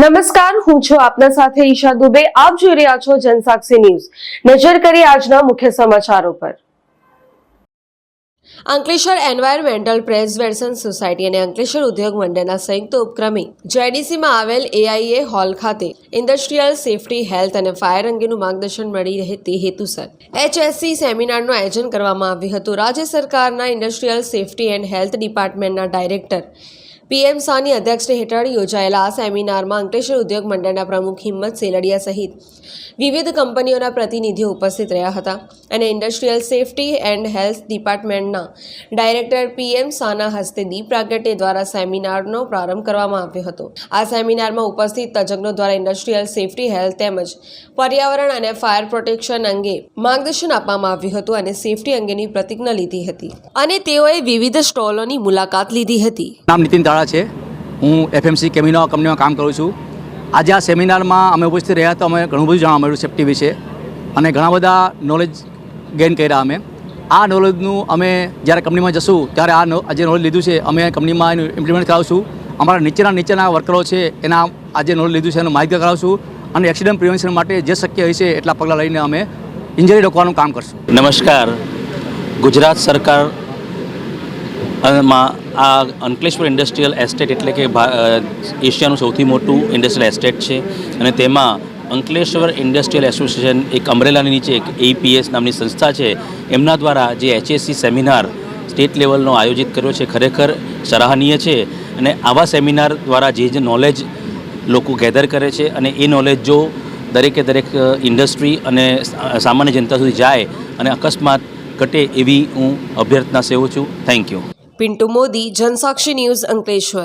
નમસ્કાર, હું છું આપના સાથે ઈશા દુબે। આપ જોઈ રહ્યા છો જનસાક્ષી ન્યૂઝ। નજર કરીએ આજના મુખ્ય સમાચારો પર। અંકલેશ્વર એન્વાયરમેન્ટલ પ્રેઝર્વેશન સોસાયટી અને અંકલેશ્વર ઉદ્યોગ મંડળના સંયુક્ત ઉપક્રમે જેડીસીમાં આવેલ એઆઈએ હોલ ખાતે ઇન્ડસ્ટ્રીયલ સેફટી, હેલ્થ અને ફાયર અંગેનું માર્ગદર્શન મળી રહે તે હેતુસર HSC સેમિનારનું આયોજન કરવામાં આવ્યું હતું। રાજ્ય સરકારના ઇન્ડસ્ટ્રીયલ સેફટી એન્ડ હેલ્થ ડિપાર્ટમેન્ટના ડાયરેક્ટર PM શાહની અધ્યક્ષતા હેઠળ યોજાયેલા આ સેમિનારમાં અંકલેશ્વર ઉદ્યોગ મંડળના પ્રમુખ હિંમત સેલડિયા સહિત વિવિધ કંપનીઓના પ્રતિનિધિઓ ઉપસ્થિત રહ્યા હતા અને ઇન્ડસ્ટ્રીયલ સેફટી એન્ડ હેલ્થ ડિપાર્ટમેન્ટના ડાયરેક્ટર PM શાહના હસ્તે દીપ પ્રાગટ્ય દ્વારા સેમિનારનો પ્રારંભ કરવામાં આવ્યો હતો। આ સેમિનારમાં ઉપસ્થિત તજજ્ઞો દ્વારા ઇન્ડસ્ટ્રીયલ સેફટી, હેલ્થ તેમજ પર્યાવરણ અને ફાયર પ્રોટેક્શન અંગે માર્ગદર્શન આપવામાં આવ્યું હતું અને સેફટી અંગેની પ્રતિજ્ઞા લીધી હતી અને તેઓએ વિવિધ સ્ટોલોની મુલાકાત લીધી હતી। નામ નીતિન તાળા છે। હું FMC કેમિનો કંપનીમાં કામ કરું છું। આજે આ સેમિનારમાં અમે ઉપસ્થિત રહ્યા તો અમે ઘણું બધું જાણવા મળ્યું સેફ્ટી વિશે અને ઘણા બધા નોલેજ ગેઇન કર્યા। અમે આ નોલેજનું અમે જ્યારે કંપનીમાં જશું ત્યારે આ જે નોલેજ લીધું છે અમે કંપનીમાં એનું ઇમ્પ્લિમેન્ટ કરાવશું। અમારા નીચેના વર્કરો છે એના આ જે નોલેજ લીધું છે એનું માહિતી કરાવશું અને એક્સિડન્ટ પ્રિવેન્શન માટે જે શક્ય હશે એટલા પગલાં લઈને અમે ઇન્જરી રોકવાનું કામ કરશું। નમસ્કાર। ગુજરાત સરકાર આ અંકલેશ્વર ઇન્ડસ્ટ્રીયલ એસ્ટેટ એટલે કે એશિયાનું સૌથી મોટું ઇન્ડસ્ટ્રીયલ એસ્ટેટ છે અને તેમાં અંકલેશ્વર ઇન્ડસ્ટ્રીયલ એસોસિએશન એક અમરેલાની નીચે એક APS નામની સંસ્થા છે એમના દ્વારા જે HSC સેમિનાર સ્ટેટ લેવલનો આયોજિત કર્યો છે ખરેખર સરાહનીય છે અને આવા સેમિનાર દ્વારા જે નોલેજ લોકો ગેધર કરે છે અને એ નોલેજ જો દરેક ઇન્ડસ્ટ્રી અને સામાન્ય જનતા સુધી જાય અને અકસ્માત ઘટે એવી હું અભ્યર્થના સેવું છું। Thank you. Pintu Modi, Jansakshi news, Ankleshwar.